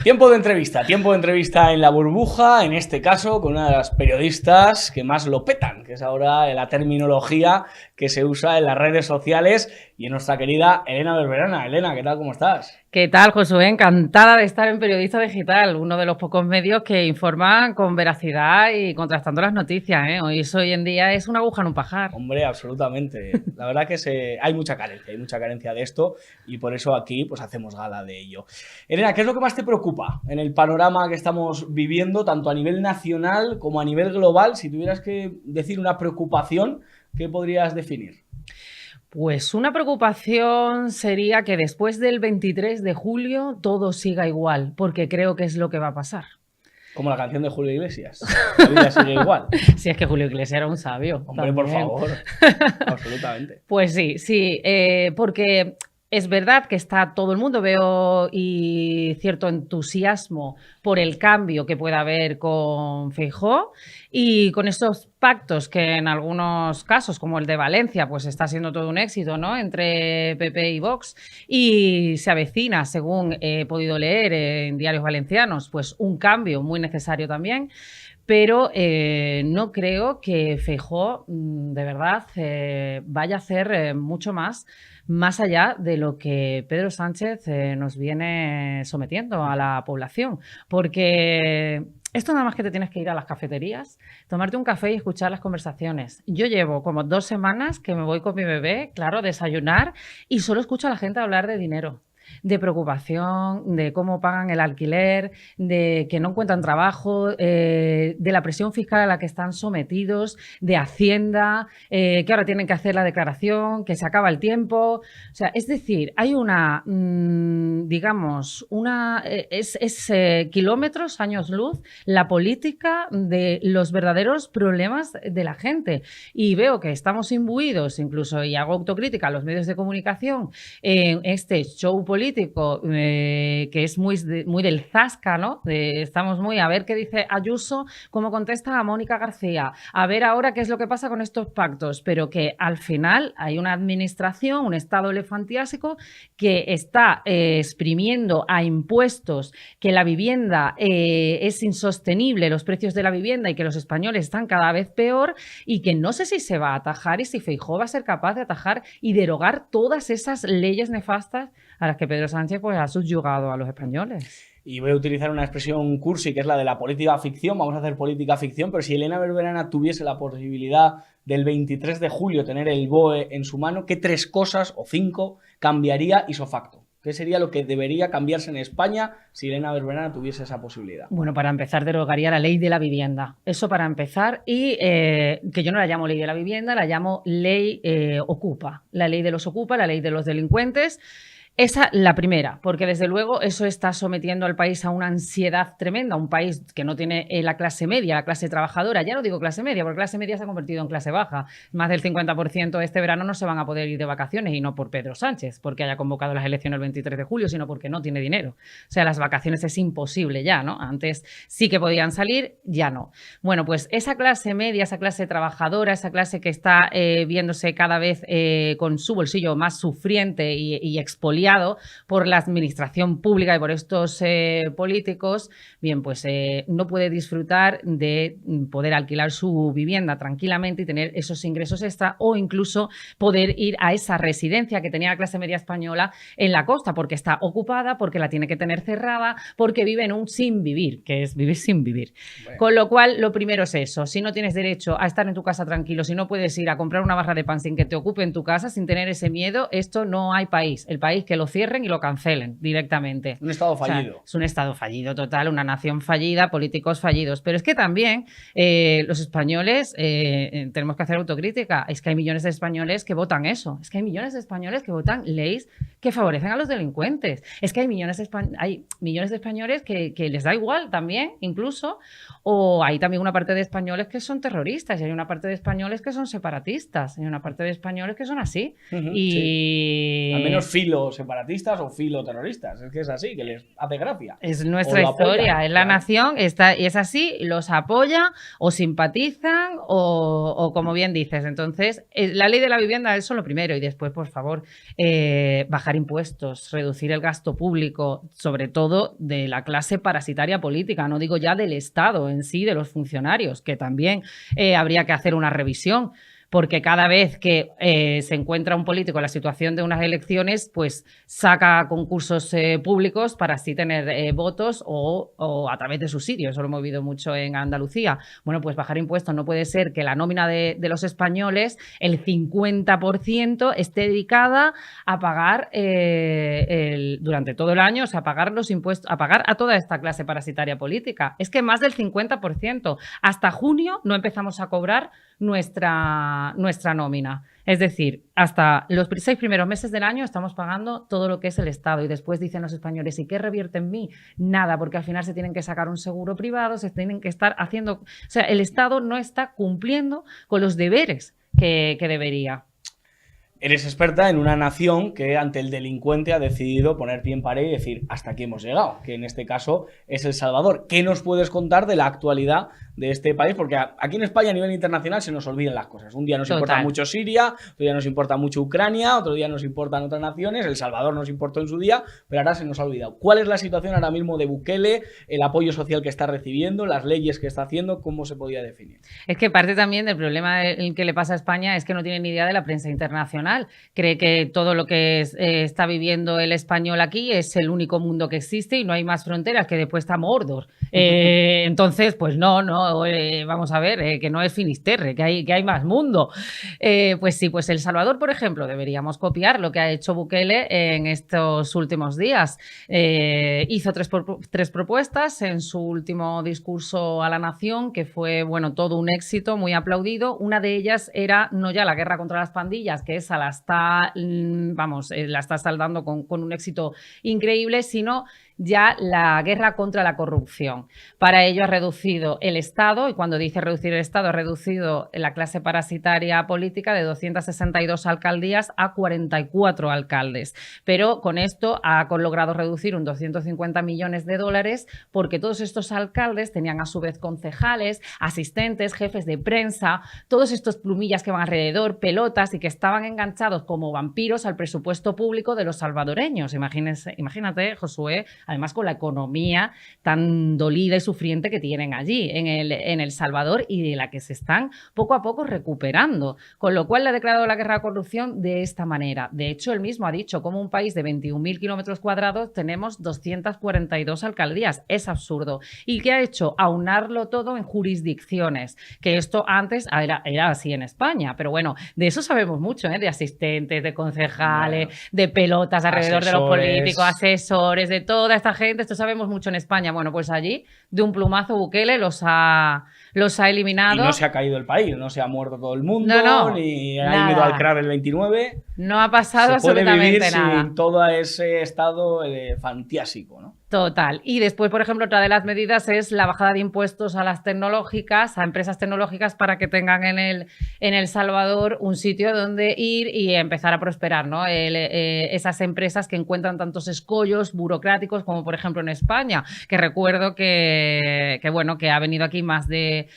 Tiempo de entrevista en La Burbuja, en este caso con una de las periodistas que más lo petan, que es ahora la terminología que se usa en las redes sociales, y en nuestra querida Elena Berberana. Elena, ¿qué tal? ¿Cómo estás? ¿Qué tal, Josué? Encantada de estar en Periodista Digital, uno de los pocos medios que informan con veracidad y contrastando las noticias, ¿eh? Hoy en día es una aguja en un pajar. Hombre, absolutamente. La verdad que hay mucha carencia de esto, y por eso aquí pues hacemos gala de ello. Elena, ¿qué es lo que más te preocupa en el panorama que estamos viviendo, tanto a nivel nacional como a nivel global? Si tuvieras que decir una preocupación, ¿qué podrías definir? Pues una preocupación sería que después del 23 de julio todo siga igual, porque creo que es lo que va a pasar. Como la canción de Julio Iglesias. La vida sigue igual. Si es que Julio Iglesias era un sabio. Hombre, también. por favor. Absolutamente. Pues sí, porque es verdad que está todo el mundo, veo y cierto entusiasmo por el cambio que pueda haber con Feijóo y con estos pactos que en algunos casos, como el de Valencia, pues está siendo todo un éxito, ¿no? Entre PP y Vox, y se avecina, según he podido leer en diarios valencianos, pues un cambio muy necesario también. Pero no creo que Feijóo de verdad vaya a hacer mucho más allá de lo que Pedro Sánchez nos viene sometiendo a la población. Porque esto nada más que te tienes que ir a las cafeterías, tomarte un café y escuchar las conversaciones. Yo llevo como 2 semanas que me voy con mi bebé, claro, a desayunar, y solo escucho a la gente hablar de dinero, de preocupación, de cómo pagan el alquiler, de que no encuentran trabajo, de la presión fiscal a la que están sometidos, de Hacienda, que ahora tienen que hacer la declaración, que se acaba el tiempo. O sea, es decir, hay una, digamos, kilómetros, años luz, la política de los verdaderos problemas de la gente. Y veo que estamos imbuidos, incluso, y hago autocrítica a los medios de comunicación, en este show político que es muy del zasca, ¿no? Estamos muy a ver qué dice Ayuso, cómo contesta a Mónica García, a ver ahora qué es lo que pasa con estos pactos, pero que al final hay una administración, un Estado elefantiásico que está exprimiendo a impuestos, que la vivienda es insostenible, los precios de la vivienda, y que los españoles están cada vez peor, y que no sé si se va a atajar y si Feijóo va a ser capaz de atajar y derogar todas esas leyes nefastas a las que Pedro Sánchez pues ha subyugado a los españoles. Y voy a utilizar una expresión cursi, que es la de la política ficción. Vamos a hacer política ficción, pero si Elena Berberana tuviese la posibilidad del 23 de julio tener el BOE en su mano, ¿qué 3 cosas o 5 cambiaría ipso facto? ¿Qué sería lo que debería cambiarse en España si Elena Berberana tuviese esa posibilidad? Bueno, para empezar, derogaría la ley de la vivienda. Eso para empezar. Y que yo no la llamo ley de la vivienda, la llamo ley Ocupa. La ley de los Ocupa, la ley de los delincuentes. Esa, la primera, porque desde luego eso está sometiendo al país a una ansiedad tremenda, un país que no tiene la clase media, la clase trabajadora. Ya no digo clase media, porque clase media se ha convertido en clase baja. Más del 50% este verano no se van a poder ir de vacaciones, y no por Pedro Sánchez, porque haya convocado las elecciones el 23 de julio, sino porque no tiene dinero. O sea, las vacaciones es imposible ya, ¿no? Antes sí que podían salir, ya no. Bueno, pues esa clase media, esa clase trabajadora, esa clase que está viéndose cada vez con su bolsillo más sufriente y expoliado por la administración pública y por estos políticos, bien, pues no puede disfrutar de poder alquilar su vivienda tranquilamente y tener esos ingresos extra, o incluso poder ir a esa residencia que tenía la clase media española en la costa, porque está ocupada, porque la tiene que tener cerrada, porque vive en un sin vivir, que es vivir sin vivir. Bueno. Con lo cual, lo primero es eso. Si no tienes derecho a estar en tu casa tranquilo, si no puedes ir a comprar una barra de pan sin que te ocupe en tu casa, sin tener ese miedo, esto no hay país. El país que lo cierren y lo cancelen directamente. Un Estado fallido. O sea, es un Estado fallido total, una nación fallida, políticos fallidos. Pero es que también los españoles tenemos que hacer autocrítica. Es que hay millones de españoles que votan eso. Es que hay millones de españoles que votan leyes que favorecen a los delincuentes. Es que hay millones de españoles que les da igual también, incluso. O hay también una parte de españoles que son terroristas, y hay una parte de españoles que son separatistas, y hay una parte de españoles que son así. Y sí. Al menos filos separatistas o filoterroristas. Es que es así, que les hace gracia. Es nuestra historia, es la nación, y es así, los apoya o simpatizan o como bien dices. Entonces, la ley de la vivienda es lo primero y después, por favor, bajar impuestos, reducir el gasto público, sobre todo de la clase parasitaria política, no digo ya del Estado en sí, de los funcionarios, que también habría que hacer una revisión. Porque cada vez que se encuentra un político en la situación de unas elecciones, pues saca concursos públicos para así tener votos o a través de subsidios. Eso lo hemos visto mucho en Andalucía. Bueno, pues bajar impuestos no puede ser que la nómina de los españoles, el 50% esté dedicada a pagar durante todo el año, o sea, a pagar los impuestos, a pagar a toda esta clase parasitaria política. Es que más del 50%. Hasta junio no empezamos a cobrar nuestra nómina. Es decir, hasta los 6 primeros meses del año estamos pagando todo lo que es el Estado y después dicen los españoles, ¿y qué revierte en mí? Nada, porque al final se tienen que sacar un seguro privado, se tienen que estar haciendo... O sea, el Estado no está cumpliendo con los deberes que debería. Eres experta en una nación que ante el delincuente ha decidido poner pie en pared y decir hasta aquí hemos llegado, que en este caso es El Salvador. ¿Qué nos puedes contar de la actualidad de este país? Porque aquí en España a nivel internacional se nos olvidan las cosas. Un día nos importa mucho Siria, otro día nos importa mucho Ucrania, otro día nos importan otras naciones, El Salvador nos importó en su día, pero ahora se nos ha olvidado. ¿Cuál es la situación ahora mismo de Bukele, el apoyo social que está recibiendo, las leyes que está haciendo? ¿Cómo se podría definir? Es que parte también del problema que le pasa a España es que no tiene ni idea de la prensa internacional. Cree que todo lo que está viviendo el español aquí es el único mundo que existe y no hay más fronteras, que después está Mordor. Entonces, pues no, vamos a ver, que no es Finisterre, que hay más mundo. Pues sí, pues El Salvador, por ejemplo, deberíamos copiar lo que ha hecho Bukele en estos últimos días. Hizo tres propuestas en su último discurso a la nación, que fue, bueno, todo un éxito, muy aplaudido. Una de ellas era no ya la guerra contra las pandillas, que esa la está saldando con un éxito increíble, sino ya la guerra contra la corrupción. Para ello ha reducido el Estado, y cuando dice reducir el Estado, ha reducido la clase parasitaria política de 262 alcaldías a 44 alcaldes. Pero con esto ha logrado reducir un 250 millones de dólares porque todos estos alcaldes tenían a su vez concejales, asistentes, jefes de prensa, todos estos plumillas que van alrededor, pelotas y que estaban enganchados como vampiros al presupuesto público de los salvadoreños. Imagínate, Josué, además con la economía tan dolida y sufriente que tienen allí en El Salvador y de la que se están poco a poco recuperando. Con lo cual le ha declarado la guerra a la corrupción de esta manera. De hecho, él mismo ha dicho, como un país de 21.000 kilómetros cuadrados tenemos 242 alcaldías. Es absurdo. ¿Y qué ha hecho? Aunarlo todo en jurisdicciones, que esto antes era así en España. Pero bueno, de eso sabemos mucho, de asistentes, de concejales, de pelotas alrededor de los políticos, asesores, de toda esta gente. Esto sabemos mucho en España. Bueno, pues allí, de un plumazo, Bukele los ha eliminado. Y no se ha caído el país, no se ha muerto todo el mundo, ni nada. ha ido al CRAR el 29. No ha pasado absolutamente nada. Se puede vivir nada. sin todo ese estado fantástico, ¿no? Total. Y después, por ejemplo, otra de las medidas es la bajada de impuestos a las tecnológicas, a empresas tecnológicas, para que tengan en El Salvador un sitio donde ir y empezar a prosperar, ¿no? Esas empresas que encuentran tantos escollos burocráticos como, por ejemplo, en España, que recuerdo que ha venido aquí más de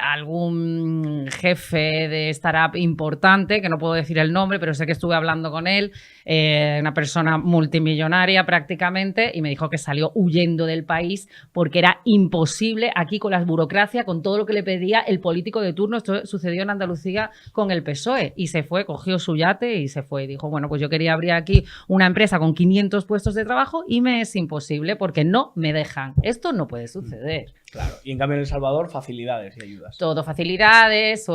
algún jefe de startup importante, que no puedo decir el nombre, pero sé que estuve hablando con él, una persona multimillonaria prácticamente, y me dijo que salió huyendo del país porque era imposible aquí con la burocracia, con todo lo que le pedía el político de turno. Esto sucedió en Andalucía con el PSOE y se fue, cogió su yate y se fue. Y dijo, bueno, pues yo quería abrir aquí una empresa con 500 puestos de trabajo y me es imposible porque no me dejan. Esto no puede suceder. Claro, y en cambio en El Salvador facilidades y ayudas. Todo facilidades,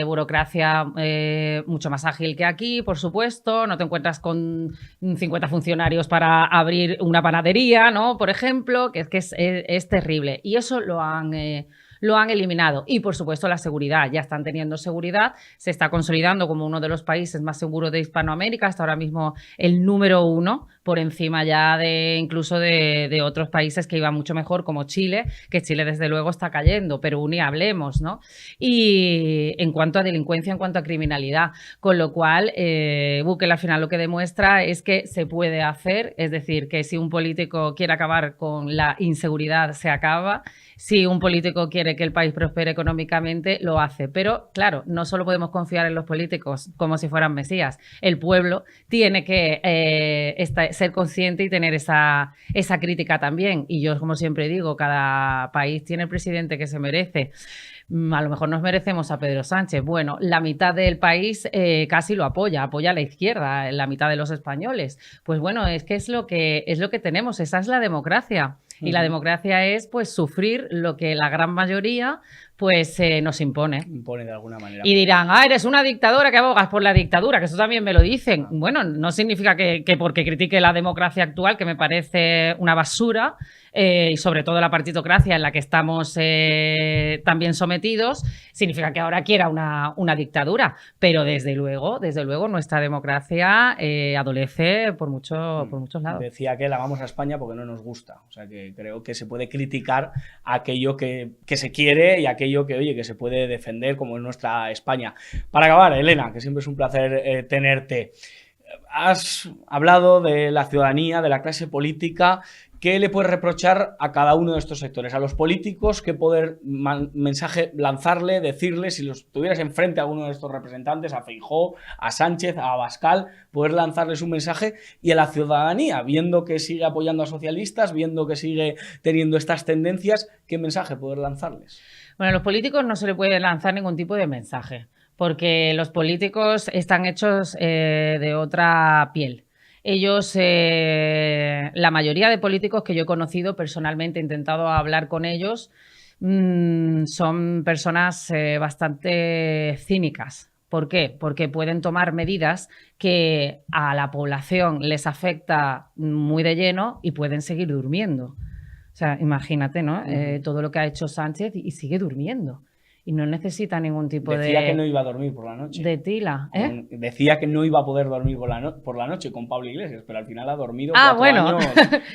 burocracia mucho más ágil que aquí, por supuesto. No te encuentras con 50 funcionarios para abrir una panadería, ¿no? Por ejemplo, que es terrible. Y eso lo han lo han eliminado. Y, por supuesto, la seguridad. Ya están teniendo seguridad, se está consolidando como uno de los países más seguros de Hispanoamérica, hasta ahora mismo el número 1, por encima ya de incluso de otros países que iban mucho mejor, como Chile, que Chile desde luego está cayendo, pero ni hablemos, ¿no? Y en cuanto a delincuencia, en cuanto a criminalidad, con lo cual Bukele al final lo que demuestra es que se puede hacer, es decir, que si un político quiere acabar con la inseguridad, se acaba. Si un político quiere que el país prospere económicamente, lo hace. Pero, claro, no solo podemos confiar en los políticos como si fueran mesías. El pueblo tiene que ser consciente y tener esa crítica también. Y yo, como siempre digo, cada país tiene el presidente que se merece. A lo mejor nos merecemos a Pedro Sánchez. Bueno, la mitad del país casi lo apoya a la izquierda, la mitad de los españoles. Pues bueno, es que es lo que tenemos, esa es la democracia. Y la democracia es, pues, sufrir lo que la gran mayoría, pues, nos impone. Impone de alguna manera. Y dirán, eres una dictadora que abogas por la dictadura, que eso también me lo dicen. Bueno, no significa que porque critique la democracia actual, que me parece una basura, y sobre todo la partitocracia en la que estamos también sometidos, significa que ahora quiera una dictadura. Pero desde luego, nuestra democracia adolece por muchos lados. Decía que la vamos a España porque no nos gusta. O sea, que creo que se puede criticar aquello que se quiere y aquello que, oye, que se puede defender, como en nuestra España. Para acabar, Elena, que siempre es un placer tenerte. Has hablado de la ciudadanía, de la clase política. ¿Qué le puedes reprochar a cada uno de estos sectores? A los políticos, ¿qué mensaje lanzarle, decirle, si los tuvieras enfrente a alguno de estos representantes, a Feijóo, a Sánchez, a Abascal, poder lanzarles un mensaje? Y a la ciudadanía, viendo que sigue apoyando a socialistas, viendo que sigue teniendo estas tendencias, ¿qué mensaje poder lanzarles? Bueno, a los políticos no se le puede lanzar ningún tipo de mensaje, porque los políticos están hechos de otra piel. Ellos, la mayoría de políticos que yo he conocido personalmente, he intentado hablar con ellos, son personas bastante cínicas. ¿Por qué? Porque pueden tomar medidas que a la población les afecta muy de lleno y pueden seguir durmiendo. O sea, imagínate, ¿no? Todo lo que ha hecho Sánchez y sigue durmiendo. Y no necesita ningún tipo Decía que no iba a dormir por la noche. De tila, ¿eh? Decía que no iba a poder dormir por la noche con Pablo Iglesias, pero al final ha dormido 4 años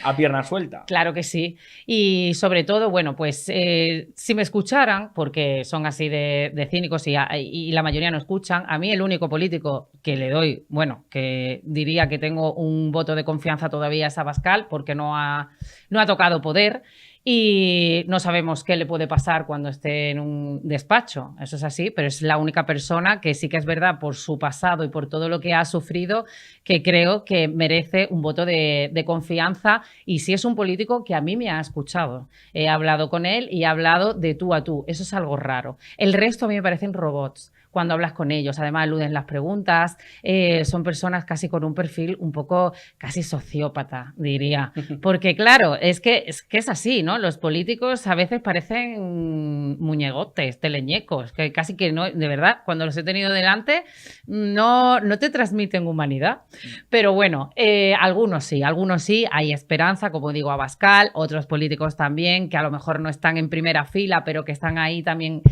a pierna suelta. Claro que sí. Y sobre todo, bueno, pues si me escucharan, porque son así de cínicos y la mayoría no escuchan, a mí el único político que le doy, bueno, que diría que tengo un voto de confianza todavía es Abascal, porque no ha tocado poder. Y no sabemos qué le puede pasar cuando esté en un despacho, eso es así, pero es la única persona que sí que es verdad por su pasado y por todo lo que ha sufrido que creo que merece un voto de confianza, y sí es un político que a mí me ha escuchado. He hablado con él y he hablado de tú a tú, eso es algo raro. El resto a mí me parecen robots cuando hablas con ellos, además eluden las preguntas, son personas casi con un perfil un poco casi sociópata, diría, porque claro, es que es así, ¿no? Los políticos a veces parecen muñegotes, teleñecos, que casi que no, de verdad, cuando los he tenido delante no te transmiten humanidad, pero bueno, algunos sí, hay esperanza, como digo, Abascal, otros políticos también, que a lo mejor no están en primera fila, pero que están ahí también,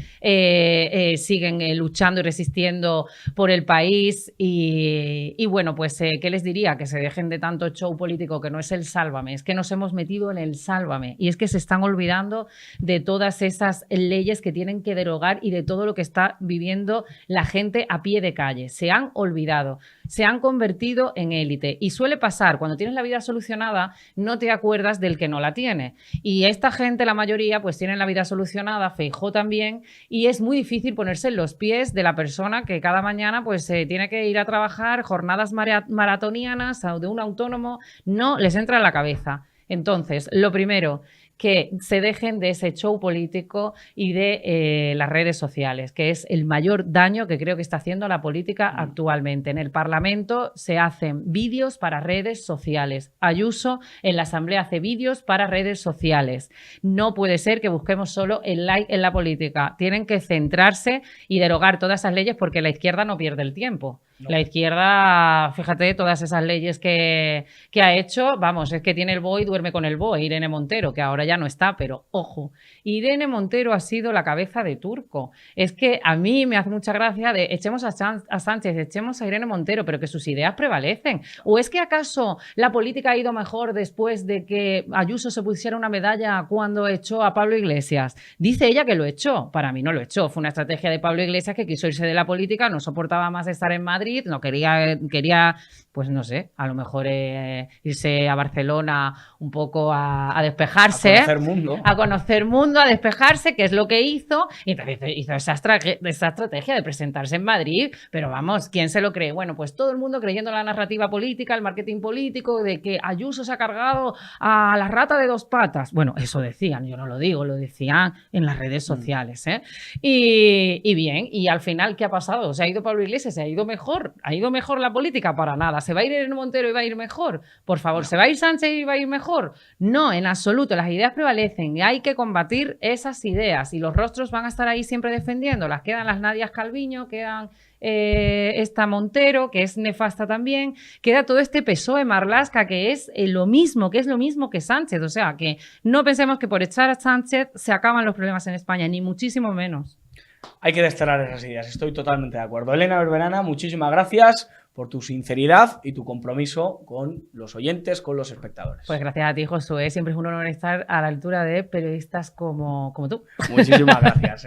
siguen luchando y resistiendo por el país y bueno, pues ¿qué les diría? Que se dejen de tanto show político, que no es el sálvame, es que nos hemos metido en el sálvame y es que se están olvidando de todas esas leyes que tienen que derogar y de todo lo que está viviendo la gente a pie de calle. Se han olvidado, se han convertido en élite y suele pasar, cuando tienes la vida solucionada no te acuerdas del que no la tiene, y esta gente, la mayoría, pues tienen la vida solucionada, Feijóo también, y es muy difícil ponerse en los pies de la persona que cada mañana pues tiene que ir a trabajar, jornadas maratonianas de un autónomo, no les entra en la cabeza. Entonces, lo primero, que se dejen de ese show político y de las redes sociales, que es el mayor daño que creo que está haciendo la política actualmente. En el Parlamento se hacen vídeos para redes sociales. Ayuso en la Asamblea hace vídeos para redes sociales. No puede ser que busquemos solo el like en la política. Tienen que centrarse y derogar todas esas leyes porque la izquierda no pierde el tiempo. No. La izquierda, fíjate, todas esas leyes que ha hecho, vamos, es que tiene el BOE y duerme con el BOE, Irene Montero, que ahora ya no está, pero ojo, Irene Montero ha sido la cabeza de turco. Es que a mí me hace mucha gracia de echemos a Sánchez, echemos a Irene Montero, pero que sus ideas prevalecen. ¿O es que acaso la política ha ido mejor después de que Ayuso se pusiera una medalla cuando echó a Pablo Iglesias? Dice ella que lo echó, para mí no lo echó, fue una estrategia de Pablo Iglesias que quiso irse de la política, no soportaba más estar en Madrid, no quería, pues no sé, a lo mejor irse a Barcelona un poco a despejarse. A conocer mundo. A conocer mundo, a despejarse, que es lo que hizo. Y entonces hizo esa estrategia de presentarse en Madrid. Pero vamos, ¿quién se lo cree? Bueno, pues todo el mundo creyendo en la narrativa política, el marketing político, de que Ayuso se ha cargado a la rata de dos patas. Bueno, eso decían, yo no lo digo, lo decían en las redes sociales. Y bien, y al final, ¿qué ha pasado? ¿Se ha ido Pablo Iglesias? ¿Se ha ido mejor? ¿Ha ido mejor la política? Para nada. ¿Se va a ir Irene Montero y va a ir mejor? Por favor, no. ¿Se va a ir Sánchez y va a ir mejor? No, en absoluto. Las ideas prevalecen y hay que combatir esas ideas y los rostros van a estar ahí siempre defendiéndolas. Quedan las Nadias Calviño, quedan esta Montero, que es nefasta también, queda todo este PSOE Marlaska, que es lo mismo que Sánchez. O sea, que no pensemos que por echar a Sánchez se acaban los problemas en España, ni muchísimo menos. Hay que desterrar esas ideas, estoy totalmente de acuerdo. Elena Berberana, muchísimas gracias por tu sinceridad y tu compromiso con los oyentes, con los espectadores. Pues gracias a ti, Josué. Siempre es un honor estar a la altura de periodistas como tú. Muchísimas gracias.